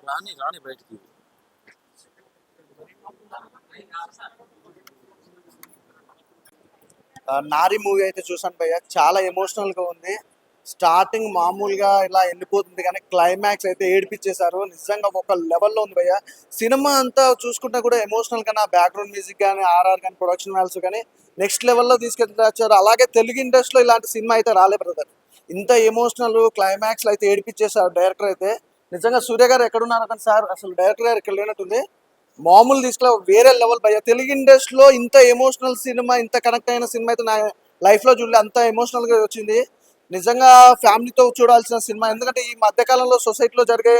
రాని రాని బయటికి. నారి మూవీ అయితే చూసాను భయ్య, చాలా ఎమోషనల్ గా ఉంది. స్టార్టింగ్ మామూలుగా ఇలా వెళ్ళిపోతుంది కానీ క్లైమాక్స్ అయితే ఏడిపించేశారు. నిజంగా ఒక లెవెల్లో ఉంది భయ్య. సినిమా అంతా చూసుకుంటా కూడా ఎమోషనల్ గా బ్యాక్గ్రౌండ్ మ్యూజిక్ కానీ, ఆర్ఆర్ కానీ, ప్రొడక్షన్ వాల్యూస్ కానీ నెక్స్ట్ లెవెల్లో తీసుకెళ్ళారు. అలాగే తెలుగు ఇండస్ట్రీలో ఇలాంటి సినిమా అయితే రాలే బ్రదర్. ఇంత ఎమోషనల్ క్లైమాక్స్ అయితే ఏడిపించేశారు డైరెక్టర్ అయితే. నిజంగా సూర్య గారు ఎక్కడున్నారు కానీ సార్, అసలు డైరెక్టర్ గారు ఇక్కడ లేనట్టుంది. మామూలు తీసుకురా వేరే లెవెల్ భయ్య. తెలుగు ఇండస్ట్రీలో ఇంత ఎమోషనల్ సినిమా, ఇంత కనెక్ట్ అయిన సినిమా అయితే నా లైఫ్లో చూడలే. అంత ఎమోషనల్గా వచ్చింది. నిజంగా ఫ్యామిలీతో చూడాల్సిన సినిమా. ఎందుకంటే ఈ మధ్యకాలంలో సొసైటీలో జరిగే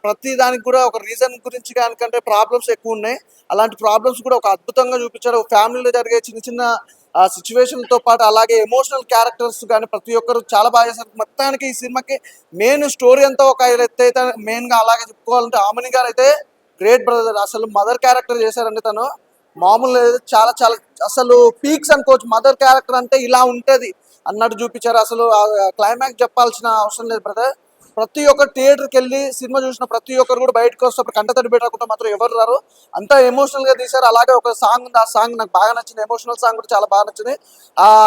ప్రతి దానికి కూడా ఒక రీజన్ గురించి కానికంటే ప్రాబ్లమ్స్ ఎక్కువ ఉన్నాయి. అలాంటి ప్రాబ్లమ్స్ కూడా ఒక అద్భుతంగా చూపించారు. ఫ్యామిలీలో జరిగే చిన్న చిన్న సిచ్యువేషన్తో పాటు అలాగే ఎమోషనల్ క్యారెక్టర్స్ కానీ ప్రతి ఒక్కరు చాలా బాగా చేశారు. మొత్తానికి ఈ సినిమాకి మెయిన్ స్టోరీ అంతా ఒక ఎత్తైతే మెయిన్గా అలాగే చెప్పుకోవాలంటే ఆమని గారు అయితే గ్రేట్ బ్రదర్. అసలు మదర్ క్యారెక్టర్ చేశారండి తను, మామూలు లేదు. చాలా చాలా అసలు పీక్స్ అనుకోవచ్చు. మదర్ క్యారెక్టర్ అంటే ఇలా ఉంటుంది అన్నట్టు చూపించారు. అసలు క్లైమాక్స్ చెప్పాల్సిన అవసరం లేదు బ్రదర్. ప్రతి ఒక్క థియేటర్కి వెళ్ళి సినిమా చూసిన ప్రతి ఒక్కరు కూడా బయటకు వస్తే కంటతడి పెట్టకుండా మాత్రం ఎవరు రారు. అంతా ఎమోషనల్గా తీశారు. అలాగే ఒక సాంగ్ ఉంది, ఆ సాంగ్ నాకు బాగా నచ్చింది. ఎమోషనల్ సాంగ్ కూడా చాలా బాగా నచ్చింది.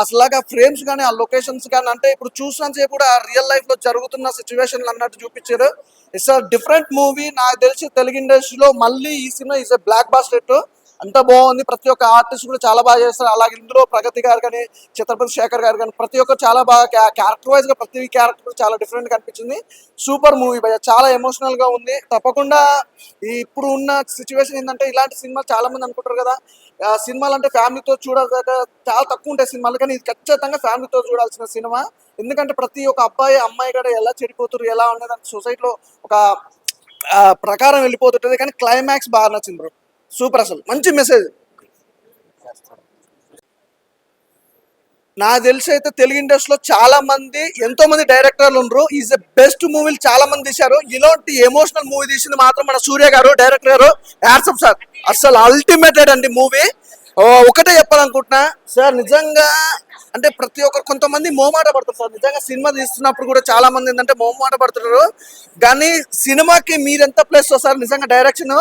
అసలాగా ఫ్రేమ్స్ కానీ, ఆ లొకేషన్స్ కానీ, అంటే ఇప్పుడు చూసినంతసేపు కూడా రియల్ లైఫ్లో జరుగుతున్న సిచ్యువేషన్లు అన్నట్టు చూపించారు. It's a different movie. నాకు తెలిసి తెలుగు ఇండస్ట్రీలో మళ్ళీ ఈ cinema is a blockbuster. అంత బాగుంది. ప్రతి ఒక్క ఆర్టిస్ట్ కూడా చాలా బాగా చేస్తారు. అలాగే ఇందులో ప్రగతి గారు కానీ, ఛత్రపతి శేఖర్ గారు కానీ ప్రతి ఒక్కరు చాలా బాగా క్యారెక్టర్ వైజ్ గా ప్రతి క్యారెక్టర్ చాలా డిఫరెంట్ గా అనిపించింది. సూపర్ మూవీ భయ్య, చాలా ఎమోషనల్ గా ఉంది. తప్పకుండా ఇప్పుడు ఉన్న సిచ్యువేషన్ ఏంటంటే ఇలాంటి సినిమాలు చాలా మంది అనుకుంటారు కదా, సినిమాలు అంటే ఫ్యామిలీతో చూడాలి, చాలా తక్కువ ఉంటాయి సినిమాలు. కానీ ఇది ఖచ్చితంగా ఫ్యామిలీతో చూడాల్సిన సినిమా. ఎందుకంటే ప్రతి ఒక్క అబ్బాయి అమ్మాయి కూడా ఎలా చెడిపోతారు, ఎలా ఉండేది సొసైటీలో ఒక ప్రకారం వెళ్ళిపోతుంటది. కానీ క్లైమాక్స్ బాగా నచ్చింది బ్రో, సూపర్. అసలు మంచి మెసేజ్. నాకు తెలిసి అయితే తెలుగు ఇండస్ట్రీలో చాలా మంది ఎంతో మంది డైరెక్టర్లు ఉన్నారు. ఈజ్ ద బెస్ట్ మూవీలు చాలా మంది తీశారు. ఇలాంటి ఎమోషనల్ మూవీ తీసింది మాత్రం మన సూర్య గారు, డైరెక్టర్ గారు. యాడ్సప్ సార్, అసలు అల్టిమేటెడ్ అండి మూవీ. ఒకటే చెప్పాలనుకుంటున్నా సార్, నిజంగా అంటే ప్రతి ఒక్కరు కొంతమంది మోమాట పడతారు సార్. నిజంగా సినిమా తీస్తున్నప్పుడు కూడా చాలా మంది ఏంటంటే మోమాట పడుతున్నారు. కానీ సినిమాకి మీరెంత ప్లస్ సార్, నిజంగా డైరెక్షన్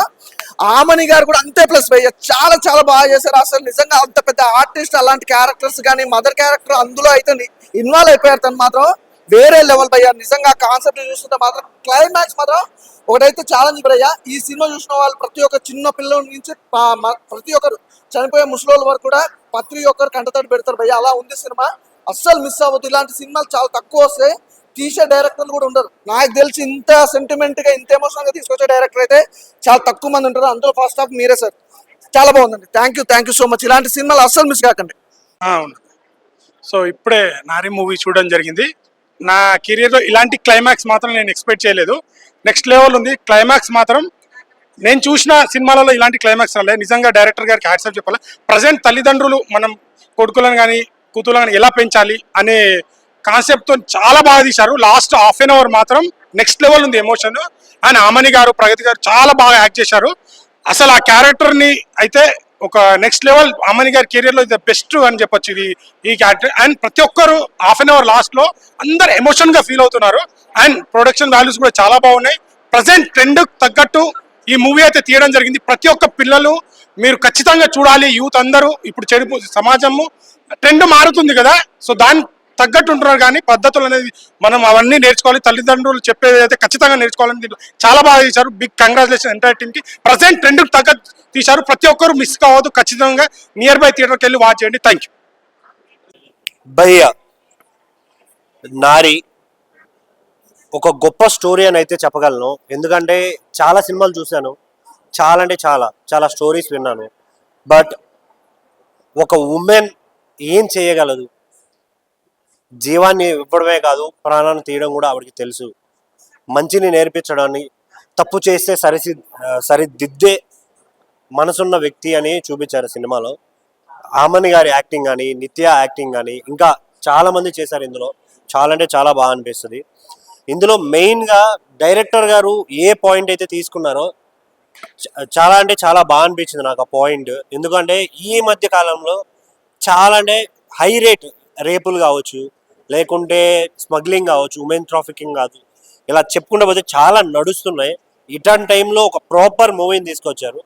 ఆమని గారు కూడా అంతే ప్లస్ భయ్య. చాలా చాలా బాగా చేశారు. అసలు నిజంగా అంత పెద్ద ఆర్టిస్ట్ అలాంటి క్యారెక్టర్స్ కానీ మదర్ క్యారెక్టర్ అందులో అయితే ఇన్వాల్వ్ అయిపోయారు. తను మాత్రం వేరే లెవెల్ భయ్య. నిజంగా కాన్సెప్ట్ చూస్తుంటే మాత్రం క్లైమాక్స్ మాత్రం ఒకటైతే ఛాలెంజ్ భయ్య. ఈ సినిమా చూసిన వాళ్ళు ప్రతి ఒక్క చిన్న పిల్లల నుంచి ప్రతి ఒక్కరు చనిపోయే ముసలోళ్ళ వరకు కూడా ప్రతి ఒక్కరు కంటతడి పెడతారు భయ్య. అలా ఉంది సినిమా, అస్సలు మిస్ అవ్వద్దు. ఇలాంటి సినిమాలు చాలా తక్కువ వస్తాయి. తీసే డైరెక్టర్లు కూడా ఉండరు. నాకు తెలిసి ఇంత సెంటిమెంట్ గా ఇంత ఎమోషనల్ గా తీసుకొచ్చే డైరెక్టర్ అయితే చాలా తక్కువ మంది ఉంటారు. అందులో ఫస్ట్ హాఫ్ మీరే సార్. చాలా బాగుందండి. Thank you so much. ఇలాంటి సినిమాలు అస్సలు మిస్ కాకండి. అవును. సో ఇప్పుడే నారి మూవీ చూడడం జరిగింది. నా కెరియర్లో ఇలాంటి క్లైమాక్స్ మాత్రం నేను ఎక్స్పెక్ట్ చేయలేదు. నెక్స్ట్ లెవెల్ ఉంది క్లైమాక్స్ మాత్రం. నేను చూసిన సినిమాలలో ఇలాంటి క్లైమాక్స్ రాలేదు. నిజంగా డైరెక్టర్ గారికి హ్యాట్స్ ఆఫ్ చెప్పాలి. ప్రజెంట్ తల్లిదండ్రులు మనం కొడుకులను కానీ కూతురులను కానీ ఎలా పెంచాలి అనే కాన్సెప్ట్తో చాలా బాగా తీశారు. లాస్ట్ హాఫ్ అన్ అవర్ మాత్రం నెక్స్ట్ లెవెల్ ఉంది ఎమోషన్. అండ్ ఆమని గారు, ప్రగతి గారు చాలా బాగా యాక్ట్ చేశారు. అసలు ఆ క్యారెక్టర్ని అయితే ఒక నెక్స్ట్ లెవెల్ ఆమని గారి కెరియర్లో ఇది బెస్ట్ అని చెప్పొచ్చు ఇది ఈ క్యారెక్టర్. అండ్ ప్రతి ఒక్కరు హాఫ్ అన్ అవర్ లాస్ట్లో అందరు ఎమోషన్గా ఫీల్ అవుతున్నారు. అండ్ ప్రొడక్షన్ వాల్యూస్ కూడా చాలా బాగున్నాయి. ప్రజెంట్ ట్రెండ్ తగ్గట్టు ఈ మూవీ అయితే తీయడం జరిగింది. ప్రతి ఒక్క పిల్లలు మీరు ఖచ్చితంగా చూడాలి. యూత్ అందరూ ఇప్పుడు చెడిపో సమాజము ట్రెండ్ మారుతుంది కదా, సో దాని తగ్గట్టు ఉంటున్నారు. కానీ పద్ధతులు అనేది మనం అవన్నీ నేర్చుకోవాలి. తల్లిదండ్రులు చెప్పేది అయితే ఖచ్చితంగా నేర్చుకోవాలని చాలా బాగా తీశారు. బిగ్ కంగ్రాచులేషన్ ఎంటైర్ టీమ్కి. ప్రజెంట్ ట్రెండ్ తగ్గట్టు తీశారు. ప్రతి ఒక్కరు మిస్ కావద్దు. ఖచ్చితంగా నియర్ బై థియేటర్కి వెళ్ళి వాచ్ చేయండి. థ్యాంక్ యూ భయ్య. నారి ఒక గొప్ప స్టోరీ అని అయితే చెప్పగలను. ఎందుకంటే చాలా సినిమాలు చూశాను, చాలా అంటే చాలా చాలా స్టోరీస్ విన్నాను. బట్ ఒక ఉమెన్ ఏం చేయగలదు, జీవాన్ని ఇవ్వడమే కాదు ప్రాణాన్ని తీయడం కూడా ఆవిడకి తెలుసు. మంచిని నేర్పించడాన్ని, తప్పు చేస్తే సరిదిద్దే మనసున్న వ్యక్తి అని చూపించారు సినిమాలో. ఆమని గారి యాక్టింగ్ కానీ, నిత్య యాక్టింగ్ కానీ, ఇంకా చాలామంది చేశారు ఇందులో. చాలా అంటే చాలా బాగా అనిపిస్తుంది. ఇందులో మెయిన్గా డైరెక్టర్ గారు ఏ పాయింట్ అయితే తీసుకున్నారో చాలా అంటే చాలా బాగా అనిపించింది నాకు ఆ పాయింట్. ఎందుకంటే ఈ మధ్య కాలంలో చాలా అంటే హై రేట్ రేపులు కావచ్చు, లేకుంటే స్మగ్లింగ్ కావచ్చు, ఉమెన్ ట్రాఫికింగ్ కాదు, ఇలా చెప్పుకుంటూ పోతే చాలా నడుస్తున్నాయి. ఇట్లాంటి టైంలో ఒక ప్రాపర్ మూవీని తీసుకొచ్చారు.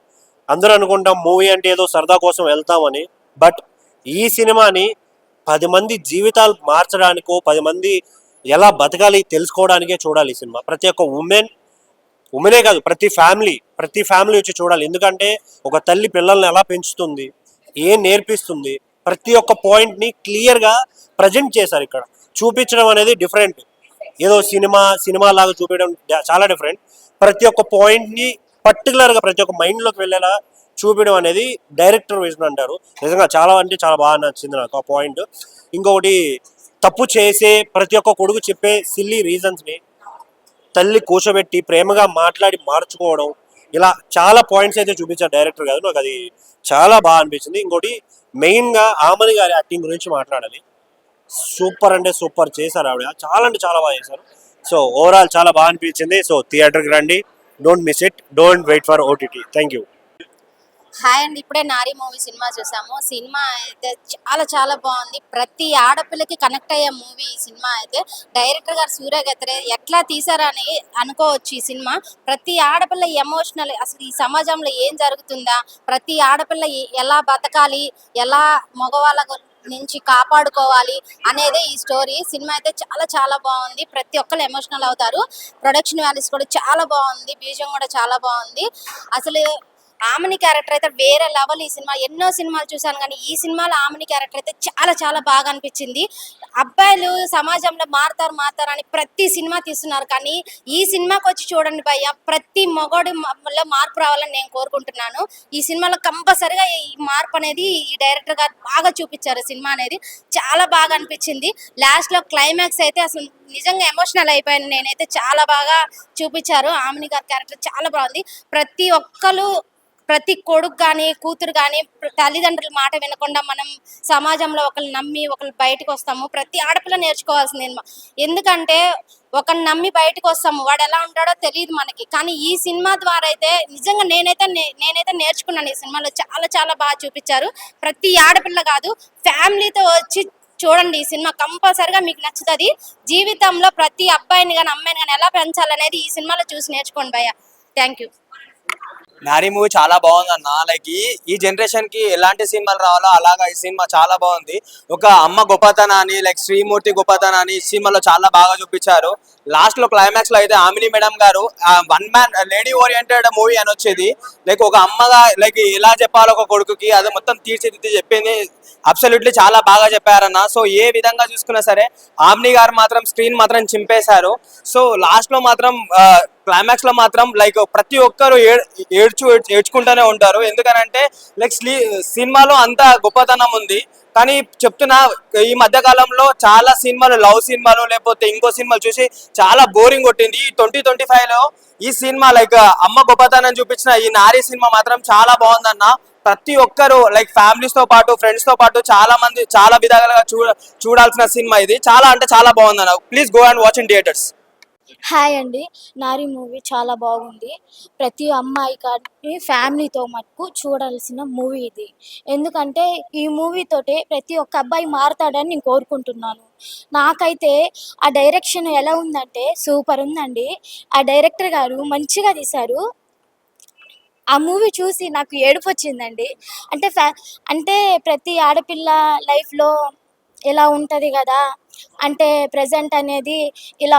అందరూ అనుకుంటాం మూవీ అంటే ఏదో సరదా కోసం వెళ్తామని, బట్ ఈ సినిమాని 10 మంది జీవితాలు మార్చడానికో, 10 మంది ఎలా బతకాలి తెలుసుకోవడానికే చూడాలి ఈ సినిమా. ప్రతి ఒక్క ఉమెనే కాదు, ప్రతి ఫ్యామిలీ వచ్చి చూడాలి. ఎందుకంటే ఒక తల్లి పిల్లల్ని ఎలా పెంచుతుంది, ఏం నేర్పిస్తుంది, ప్రతి ఒక్క పాయింట్ని క్లియర్గా ప్రజెంట్ చేశారు. ఇక్కడ చూపించడం అనేది డిఫరెంట్. ఏదో సినిమా లాగా చూపించడం చాలా డిఫరెంట్. ప్రతి ఒక్క పాయింట్ని పర్టికులర్గా ప్రతి ఒక్క మైండ్లోకి వెళ్ళేలా చూపించడం అనేది డైరెక్టర్ విజన్ అంటారు. నిజంగా చాలా అంటే చాలా బాగా నచ్చింది నాకు ఆ పాయింట్. ఇంకొకటి, తప్పు చేసే ప్రతి ఒక్క కొడుకు చెప్పే సిల్లీ రీజన్స్ని తల్లి కూర్చోబెట్టి ప్రేమగా మాట్లాడి మార్చుకోవడం, ఇలా చాలా పాయింట్స్ అయితే చూపించారు డైరెక్టర్ గారు. నాకు అది చాలా బాగా అనిపించింది. ఇంకోటి మెయిన్గా ఆమని గారి యాక్టింగ్ గురించి మాట్లాడాలి. సూపర్ అంటే సూపర్ చేశారు ఆవిడ, చాలా అంటే చాలా బాగా చేశారు. సో ఓవరాల్ చాలా బాగా అనిపించింది. సో థియేటర్కి రండి, don't miss it, don't wait for OTT. Thank you. Hi అండి, ఇప్పుడే నారీ మూవీ సినిమా చూసాము. సినిమా అయితే చాలా చాలా బాగుంది. ప్రతి ఆడపిల్లకి కనెక్ట్ అయ్యే మూవీ ఈ సినిమా అయితే. డైరెక్టర్ గారు సూర్య గత్రే ఎట్లా తీసారని అనుకోవచ్చు ఈ సినిమా. ప్రతి ఆడపిల్ల ఎమోషనల్, అసలు ఈ సమాజంలో ఏం జరుగుతుందా, ప్రతి ఆడపిల్ల ఎలా బతకాలి, ఎలా మగవాళ్ళ నుంచి కాపాడుకోవాలి అనేదే ఈ స్టోరీ. సినిమా అయితే చాలా చాలా బాగుంది. ప్రతి ఒక్కరు ఎమోషనల్ అవుతారు. ప్రొడక్షన్ వాల్యూస్ కూడా చాలా బాగుంది. బీజం కూడా చాలా బాగుంది. అసలు ఆమెని క్యారెక్టర్ అయితే వేరే లెవెల్. ఈ సినిమా ఎన్నో సినిమాలు చూసాను కానీ ఈ సినిమాలో ఆమెని క్యారెక్టర్ అయితే చాలా చాలా బాగా అనిపించింది. అబ్బాయిలు సమాజంలో మారుతారు అని ప్రతి సినిమా తీస్తున్నారు, కానీ ఈ సినిమాకి వచ్చి చూడండి భయ్య, ప్రతి మగోడిలో మార్పు రావాలని నేను కోరుకుంటున్నాను. ఈ సినిమాలో కంపల్సరిగా ఈ మార్పు అనేది ఈ డైరెక్టర్ గారు బాగా చూపించారు. సినిమా అనేది చాలా బాగా అనిపించింది. లాస్ట్ లో క్లైమాక్స్ అయితే అసలు నిజంగా ఎమోషనల్ అయిపోయాను నేనైతే. చాలా బాగా చూపించారు. ఆమెని గారి క్యారెక్టర్ చాలా బాగుంది. ప్రతి కొడుకు కానీ కూతురు కానీ తల్లిదండ్రుల మాట వినకుండా మనం సమాజంలో ఒకరిని నమ్మి ఒకరు బయటకు వస్తాము. ప్రతి ఆడపిల్ల నేర్చుకోవాల్సింది. ఎందుకంటే ఒకరిని నమ్మి బయటకు వస్తాము, వాడు ఎలా ఉంటాడో తెలియదు మనకి. కానీ ఈ సినిమా ద్వారా అయితే నిజంగా నేనైతే నేర్చుకున్నాను. ఈ సినిమాలో చాలా చాలా బాగా చూపించారు. ప్రతి ఆడపిల్ల కాదు, ఫ్యామిలీతో వచ్చి చూడండి ఈ సినిమా, కంపల్సరిగా మీకు నచ్చుతుంది. జీవితంలో ప్రతి అబ్బాయిని కానీ అమ్మాయిని కానీ ఎలా పెంచాలనేది ఈ సినిమాలో చూసి నేర్చుకోండి భయ్య. Thank you. నారీ మూవీ చాలా బాగుంది అన్న. లైక్ ఈ జనరేషన్ కి ఎలాంటి సినిమాలు రావాలో అలాగా ఈ సినిమా చాలా బాగుంది. ఒక అమ్మ గొప్పతనాన్ని, లైక్ శ్రీమూర్తి గొప్పతనాన్ని ఈ సినిమాలో చాలా బాగా చూపించారు. లాస్ట్ లో క్లైమాక్స్ లో అయితే ఆమిని మేడం గారు one man lady oriented movie అని వచ్చేది. లైక్ ఒక అమ్మగా లైక్ ఎలా చెప్పాలో ఒక కొడుకుకి అది మొత్తం తీర్చిదిద్ది చెప్పింది. అబ్సల్యూట్లీ చాలా బాగా చెప్పారన్న. సో ఏ విధంగా చూసుకున్నా సరే ఆమ్ని గారు మాత్రం స్క్రీన్ మాత్రం చింపేశారు. సో లాస్ట్ లో మాత్రం క్లైమాక్స్ లో మాత్రం లైక్ ప్రతి ఒక్కరు ఏడ్చుకుంటూనే ఉంటారు. ఎందుకనంటే లైక్ సినిమాలో అంత గొప్పతనం ఉంది. కానీ చెప్తున్నా, ఈ మధ్య కాలంలో చాలా సినిమాలు, లవ్ సినిమాలు లేకపోతే ఇంకో సినిమాలు చూసి చాలా బోరింగ్ కొట్టింది. 2025లో ఈ సినిమా లైక్ అమ్మ గొప్పతనం చూపించిన ఈ నారీ సినిమా మాత్రం చాలా బాగుందన్న. ప్రతి ఒక్కరు లైక్ ఫ్యామిలీస్ తో పాటు ఫ్రెండ్స్ తో పాటు చాలా మంది చాలా విధాలుగా చూడాల్సిన సినిమా ఇది. చాలా అంటే చాలా బాగుందన్న. Please go and watch in theatres. Hi అండి, నారీ మూవీ చాలా బాగుంది. ప్రతి అమ్మాయి కానీ ఫ్యామిలీతో మటుకు చూడాల్సిన మూవీ ఇది. ఎందుకంటే ఈ మూవీతోటే ప్రతి ఒక్క అబ్బాయి మారుతాడని నేను కోరుకుంటున్నాను. నాకైతే ఆ డైరెక్షన్ ఎలా ఉందంటే సూపర్ ఉందండి. ఆ డైరెక్టర్ గారు మంచిగా తీశారు. ఆ మూవీ చూసి నాకు ఏడుపు వచ్చిందండి. అంటే ప్రతి ఆడపిల్ల లైఫ్లో ఇలా ఉంటుంది కదా, అంటే ప్రజెంట్ అనేది ఇలా.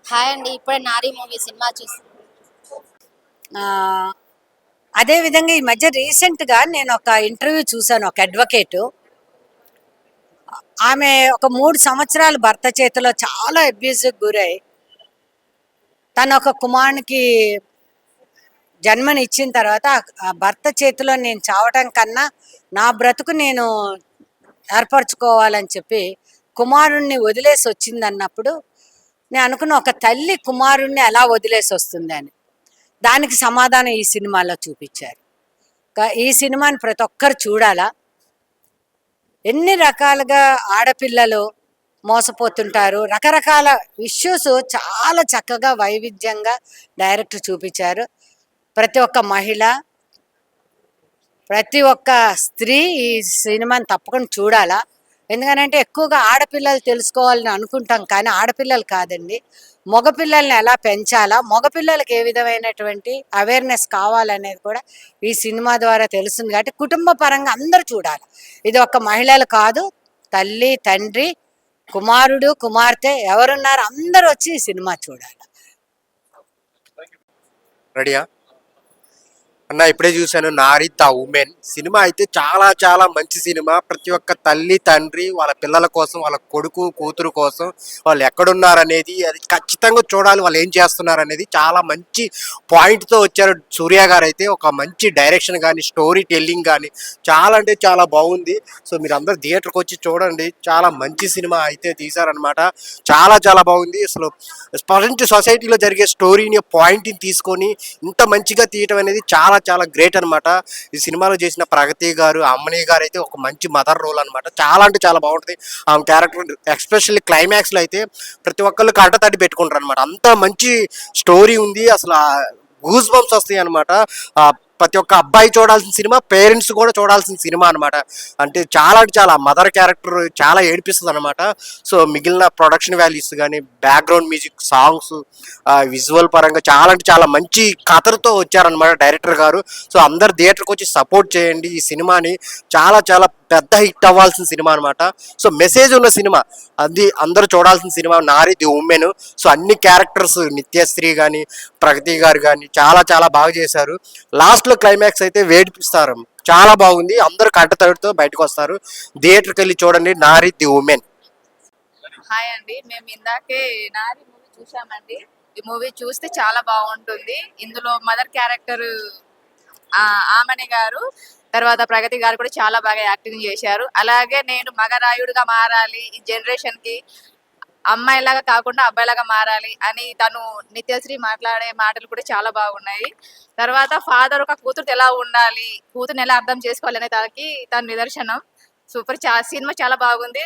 హాయ్ అండి, ఇప్పుడే నారీ మూవీ సినిమా చూసి. అదేవిధంగా ఈ మధ్య రీసెంట్గా నేను ఒక ఇంటర్వ్యూ చూశాను. ఒక అడ్వకేటు, ఆమె ఒక 3 సంవత్సరాలు భర్త చేతిలో చాలా అబ్యూజ్కి గురై తన ఒక కుమారునికి జన్మనిచ్చిన తర్వాత ఆ భర్త చేతిలో నేను చావటం కన్నా నా బ్రతుకు నేను ఏర్పరచుకోవాలని చెప్పి కుమారుణ్ణి వదిలేసి వచ్చింది అన్నప్పుడు నేను అనుకున్న, ఒక తల్లి కుమారుణ్ణి ఎలా వదిలేసి వస్తుంది అని. దానికి సమాధానం ఈ సినిమాలో చూపించారు. ఈ సినిమాని ప్రతి ఒక్కరు చూడాలా. ఎన్ని రకాలుగా ఆడపిల్లలు మోసపోతుంటారు. రకరకాల ఇష్యూస్ చాలా చక్కగా వైవిధ్యంగా డైరెక్టర్ చూపించారు. ప్రతి ఒక్క మహిళ, ప్రతి ఒక్క స్త్రీ ఈ సినిమాని తప్పకుండా చూడాలా. ఎందుకనంటే ఎక్కువగా ఆడపిల్లలు తెలుసుకోవాలని అనుకుంటాం, కానీ ఆడపిల్లలు కాదండి, మగపిల్లల్ని ఎలా పెంచాలా, మగపిల్లలకి ఏ విధమైనటువంటి అవేర్నెస్ కావాలనేది కూడా ఈ సినిమా ద్వారా తెలుస్తుంది. కాబట్టి కుటుంబ పరంగా అందరూ చూడాలి. ఇది ఒక్క మహిళలు కాదు, తల్లి, తండ్రి, కుమారుడు, కుమార్తె ఎవరున్నారు అందరూ వచ్చి ఈ సినిమా చూడాలి. రెడీయా అన్న? ఇప్పుడే చూశాను నారి ద ఉమెన్ సినిమా. అయితే చాలా చాలా మంచి సినిమా. ప్రతి ఒక్క తల్లి, తండ్రి వాళ్ళ పిల్లల కోసం, వాళ్ళ కొడుకు కూతురు కోసం వాళ్ళు ఎక్కడున్నారనేది అది ఖచ్చితంగా చూడాలి. వాళ్ళు ఏం చేస్తున్నారు అనేది చాలా మంచి పాయింట్తో వచ్చారు సూర్య గారు. అయితే ఒక మంచి డైరెక్షన్ కానీ, స్టోరీ టెల్లింగ్ కానీ చాలా అంటే చాలా బాగుంది. సో మీరు అందరు థియేటర్కి వచ్చి చూడండి. చాలా మంచి సినిమా అయితే తీశారనమాట. చాలా చాలా బాగుంది. అసలు ప్రజెంట్ సొసైటీలో జరిగే స్టోరీని పాయింట్ని తీసుకొని ఇంత మంచిగా తీయటం అనేది చాలా చాలా గ్రేట్ అనమాట. ఈ సినిమాలో చేసిన ప్రగతి గారు, అమ్మని గారు అయితే ఒక మంచి మదర్ రోల్ అనమాట. చాలా అంటే చాలా బాగుంటుంది ఆమె క్యారెక్టర్. ఎస్పెషల్లీ క్లైమాక్స్లో అయితే ప్రతి ఒక్కళ్ళు కంటతడి పెట్టుకుంటారు అనమాట. అంత మంచి స్టోరీ ఉంది. అసలు గూస్ బంప్స్ వస్తాయి అనమాట. ప్రతి ఒక్క అబ్బాయి చూడాల్సిన సినిమా, పేరెంట్స్ కూడా చూడాల్సిన సినిమా అనమాట. అంటే చాలా మదర్ క్యారెక్టర్ చాలా ఏడిపిస్తుంది అనమాట. సో మిగిలిన ప్రొడక్షన్ వాల్యూస్ కానీ, బ్యాక్గ్రౌండ్ మ్యూజిక్, సాంగ్స్, విజువల్ పరంగా చాలా అంటే చాలా మంచి కథలతో వచ్చారనమాట డైరెక్టర్ గారు. సో అందరు థియేటర్కి వచ్చి సపోర్ట్ చేయండి ఈ సినిమాని. చాలా చాలా పెద్ద హిట్ అవ్వాల్సిన సినిమా అనమాట. సో మెసేజ్ ఉన్న సినిమా, అది అందరూ చూడాల్సిన cinema Nari the women. So అన్ని క్యారెక్టర్స్, నిత్యశ్రీ కానీ, ప్రగతి గారు కానీ చాలా చాలా బాగా చేశారు. లాస్ట్లో క్లైమాక్స్ అయితే వేడిపిస్తారు, చాలా బాగుంది. అందరూ కంటతడితో బయటకు వస్తారు. థియేటర్కి వెళ్ళి చూడండి నారి ది ఉమెన్. హాయ్ అండి, మేము ఇందాకే నారి మూవీ చూసామండి. ఈ మూవీ చూస్తే చాలా బాగుంటుంది. ఇందులో మదర్ క్యారెక్టర్ ఆమని గారు, తర్వాత ప్రగతి గారు కూడా చాలా బాగా యాక్టింగ్ చేశారు. అలాగే నేను మగరాయుడుగా మారాలి, ఈ జనరేషన్ కి అమ్మాయిలాగా కాకుండా అబ్బాయిలాగా మారాలి అని తను నిత్యశ్రీ మాట్లాడే మాటలు కూడా చాలా బాగున్నాయి. తర్వాత ఫాదర్ ఒక కూతురు ఎలా ఉండాలి, కూతురుని ఎలా అర్థం చేసుకోవాలి అనే దానికి తను నిదర్శనం. సూపర్, సినిమా చాలా బాగుంది.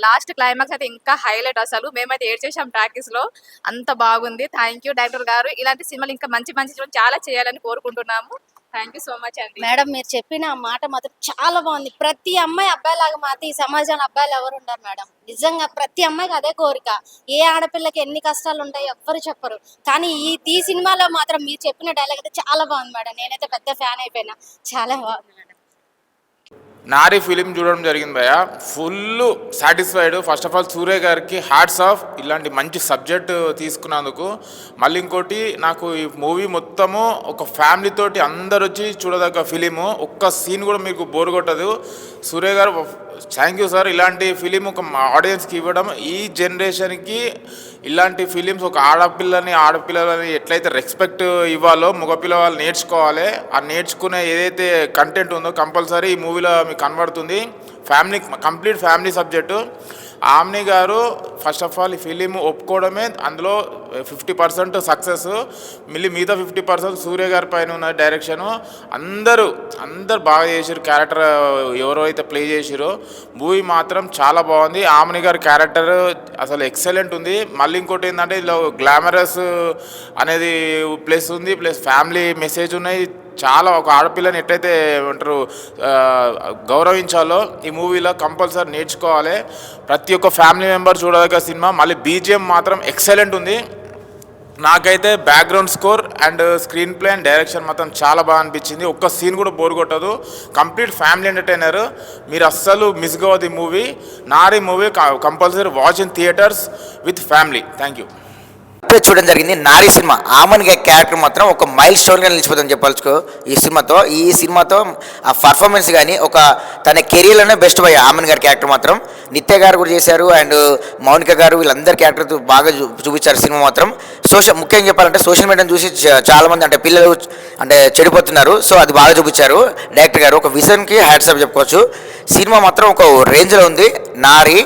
లాస్ట్ క్లైమాక్స్ అయితే ఇంకా హైలైట్. అసలు మేమైతే ఏడ్చేసాం ప్రాక్టీస్ లో, అంత బాగుంది. థ్యాంక్ యూ డైరెక్టర్ గారు. ఇలాంటి సినిమాలు ఇంకా మంచి మంచి చాలా చేయాలని కోరుకుంటున్నాము. థ్యాంక్ యూ సో మచ్ అండి. మేడం, మీరు చెప్పిన ఆ మాట మాత్రం చాలా బాగుంది. ప్రతి అమ్మాయి అబ్బాయిలాగా మాత్రం ఈ సమాజంలో అబ్బాయిలు ఎవరు ఉండరు మేడం. నిజంగా ప్రతి అమ్మాయికి అదే కోరిక. ఏ ఆడపిల్లకి ఎన్ని కష్టాలు ఉంటాయో ఎవ్వరు చెప్పరు. కానీ ఈ సినిమాలో మాత్రం మీరు చెప్పిన డైలాగ్ అయితే చాలా బాగుంది మేడం. నేనైతే పెద్ద ఫ్యాన్ అయిపోయినా. చాలా బాగుంది మేడం. నారి ఫిలిం చూడడం జరిగింది భయ్య. Full satisfied. First of all Surya గారికి హ్యాట్స్ ఆఫ్, ఇలాంటి మంచి సబ్జెక్ట్ తీసుకున్నందుకు. మళ్ళీ ఇంకోటి, నాకు ఈ మూవీ మొత్తము ఒక ఫ్యామిలీ తోటి అందరు వచ్చి చూడదగ్గ ఫిలిము. ఒక్క సీన్ కూడా మీకు బోర్ కొట్టదు. సూర్య గారు థ్యాంక్ యూ సార్. ఇలాంటి ఫిలిం ఒక ఆడియన్స్కి ఇవ్వడం, ఈ జనరేషన్కి ఇలాంటి ఫిలిమ్స్ ఒక ఆడపిల్లలని ఎట్లయితే రెస్పెక్ట్ ఇవ్వాలో మగపిల్ల వాళ్ళు నేర్చుకోవాలి. ఆ నేర్చుకునే ఏదైతే కంటెంట్ ఉందో కంపల్సరీ ఈ మూవీలో మీకు కనబడుతుంది. Complete family subject. ఆమ్ని గారు ఫస్ట్ ఆఫ్ ఆల్ ఈ ఫిలిం ఒప్పుకోవడమే అందులో 50% సక్సెస్. మిగతా 50% సూర్య గారి పైన ఉన్న డైరెక్షను. అందరూ బాగా చేసారు. క్యారెక్టర్ ఎవరో అయితే ప్లే చేసారో మూవీ మాత్రం చాలా బాగుంది. ఆమ్ని గారి క్యారెక్టర్ అసలు ఎక్సలెంట్ ఉంది. మళ్ళీ ఇంకోటి ఏంటంటే ఇలా గ్లామరస్ అనేది ప్లస్ ఉంది, ప్లస్ ఫ్యామిలీ మెసేజ్ ఉన్నాయి. చాలా ఒక ఆడపిల్లని ఎట్లయితే ఏమంటారు గౌరవించాలో ఈ మూవీలో కంపల్సరీ నేర్చుకోవాలి. ప్రతి ఒక్క ఫ్యామిలీ మెంబర్ చూడదగ్గ సినిమా. మళ్ళీ బీజిఎం మాత్రం ఎక్సలెంట్ ఉంది. నాకైతే background score and screen play and direction మాత్రం చాలా బాగా అనిపించింది. ఒక్క సీన్ కూడా బోర్ కొట్టదు. Complete family entertainer. మీరు అస్సలు మిస్ కావద్దు ఈ movie. Nari movie compulsory watch in theatres with family. Thank you. ఇప్పుడే చూడడం జరిగింది నారీ సినిమా. ఆమన్ గారి క్యారెక్టర్ మాత్రం ఒక మైల్ స్టోన్గా నిలిచిపోతుందని చెప్పాల్చుకో ఈ సినిమాతో ఆ పర్ఫార్మెన్స్ కానీ ఒక తన కెరీర్లోనే బెస్ట్ పోయి ఆమన్ గారి క్యారెక్టర్ మాత్రం. నిత్య గారు కూడా చేశారు అండ్ మౌనిక గారు, వీళ్ళందరి క్యారెక్టర్ బాగా చూపించారు సినిమా మాత్రం. ముఖ్యంగా చెప్పాలంటే సోషల్ మీడియాను చూసి చాలామంది అంటే పిల్లలు అంటే చెడిపోతున్నారు. సో అది బాగా చూపించారు డైరెక్టర్ గారు. ఒక విజన్కి హ్యాట్స్ ఆఫ్ చెప్పుకోవచ్చు. సినిమా మాత్రం ఒక రేంజ్లో ఉంది. నారీ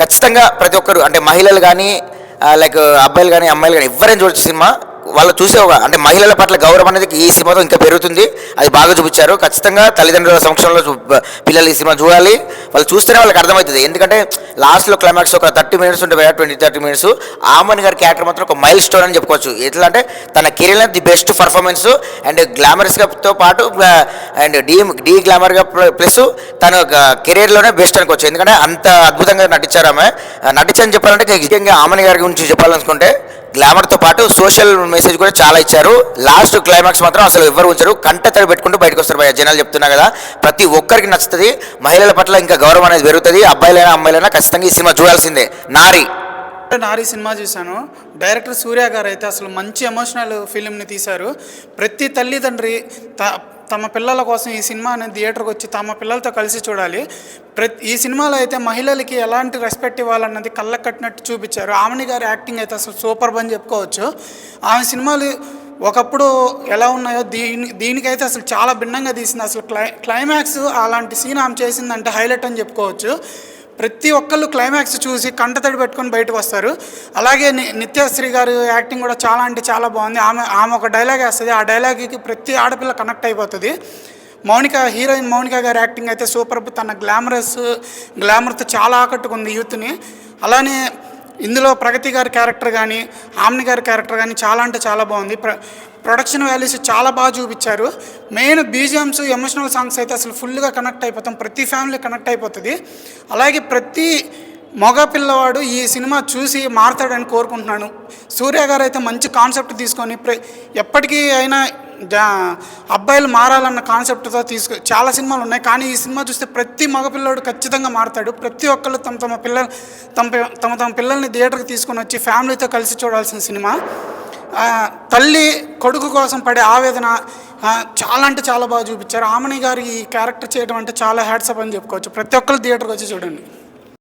ఖచ్చితంగా ప్రతి ఒక్కరు అంటే మహిళలు కానీ లైక్ అబ్బాయిలు కానీ అమ్మాయిలు కానీ ఎవరైనా చూడొచ్చు సినిమా. వాళ్ళు చూసే అంటే మహిళల పట్ల గౌరవం అనేది ఈ సినిమాతో ఇంకా పెరుగుతుంది. అది బాగా చూపించారు. ఖచ్చితంగా తల్లిదండ్రుల సమక్షంలో పిల్లలు ఈ సినిమా చూడాలి. వాళ్ళు చూస్తేనే వాళ్ళకి అర్థమవుతుంది. ఎందుకంటే లాస్ట్లో క్లైమాక్స్ ఒక 30 మినిట్స్ ఉంటే 20-30 మినిట్స్ ఆమన్ గారి క్యారెక్టర్ మాత్రం ఒక మైల్ స్టోన్ అని చెప్పుకోవచ్చు. ఎట్లా అంటే తన కెరీర్లో ది బెస్ట్ పర్ఫార్మెన్స్ అండ్ గ్లామరస్గాతో పాటు అండ్ డీ గ్లామర్గా ప్లస్ తన కెరీర్లోనే బెస్ట్ అనుకోవచ్చు. ఎందుకంటే అంత అద్భుతంగా నటించారు ఆమె. నటించని చెప్పాలంటే ముఖ్యంగా ఆమన్ గారి గురించి చెప్పాలనుకుంటే గ్లామర్తో పాటు సోషల్ మెసేజ్ కూడా చాలా ఇచ్చారు. లాస్ట్ క్లైమాక్స్ మాత్రం అసలు ఎవరు ఉంచారు, కంట తడి పెట్టుకుంటూ బయటకు వస్తారు భయ. జనాలు చెప్తున్నా కదా, ప్రతి ఒక్కరికి నచ్చుతుంది. మహిళల పట్ల ఇంకా గౌరవం అనేది పెరుగుతుంది. అబ్బాయిలైనా అమ్మాయిలైనా ఖచ్చితంగా ఈ సినిమా చూడాల్సిందే. నారి సినిమా చూశాను. డైరెక్టర్ సూర్య గారు అయితే అసలు మంచి ఎమోషనల్ ఫిలింని తీశారు. ప్రతి తల్లిదండ్రి తమ పిల్లల కోసం ఈ సినిమా అనేది థియేటర్కి వచ్చి తమ పిల్లలతో కలిసి చూడాలి. ఈ సినిమాలో అయితే మహిళలకి ఎలాంటి రెస్పెక్ట్ ఇవ్వాలన్నది కళ్ళకు కట్టినట్టు చూపించారు. ఆమెని గారి యాక్టింగ్ అయితే అసలు సూపర్ అని చెప్పుకోవచ్చు. ఆమె సినిమాలు ఒకప్పుడు ఎలా ఉన్నాయో దీనికైతే అసలు చాలా భిన్నంగా తీసింది. అసలు క్లైమాక్స్ అలాంటి సీన్ ఆమె చేసిందంటే హైలైట్ అని చెప్పుకోవచ్చు. ప్రతి ఒక్కళ్ళు క్లైమాక్స్ చూసి కంటతడి పెట్టుకొని బయటకు వస్తారు. అలాగే నిత్యశ్రీ గారి యాక్టింగ్ కూడా చాలా అంటే చాలా బాగుంది. ఆమె ఒక డైలాగ్ వేస్తుంది. ఆ డైలాగ్కి ప్రతి ఆడపిల్ల కనెక్ట్ అయిపోతుంది. హీరోయిన్ మౌనిక గారి యాక్టింగ్ అయితే సూపర్. తన గ్లామర్తో చాలా ఆకట్టుకుంది యూత్ని. అలానే ఇందులో ప్రగతి గారి క్యారెక్టర్ కానీ ఆమ్ని గారి క్యారెక్టర్ కానీ చాలా అంటే చాలా బాగుంది. ప్రొడక్షన్ వాల్యూస్ చాలా బాగా చూపించారు. మెయిన్ బీజిఎమ్స్ ఎమోషనల్ సాంగ్స్ అయితే అసలు ఫుల్గా కనెక్ట్ అయిపోతాం. ప్రతి ఫ్యామిలీ కనెక్ట్ అయిపోతుంది. అలాగే ప్రతి మగ పిల్లవాడు ఈ సినిమా చూసి మారుతాడని కోరుకుంటున్నాను. సూర్య గారు అయితే మంచి కాన్సెప్ట్ తీసుకొని ఎప్పటికీ అయినా అబ్బాయిలు మారాలన్న కాన్సెప్ట్తో చాలా సినిమాలు ఉన్నాయి. కానీ ఈ సినిమా చూస్తే ప్రతి మగపిల్లడు ఖచ్చితంగా మారుతాడు. ప్రతి ఒక్కళ్ళు తమ పిల్లల్ని థియేటర్కి తీసుకొని వచ్చి ఫ్యామిలీతో కలిసి చూడాల్సిన సినిమా. తల్లి కొడుకు కోసం పడే ఆవేదన చాలా అంటే చాలా బాగా చూపించారు. ఆమని గారు ఈ క్యారెక్టర్ చేయడం అంటే చాలా హ్యాట్సప్ అని చెప్పుకోవచ్చు. ప్రతి ఒక్కరు థియేటర్కి వచ్చి చూడండి.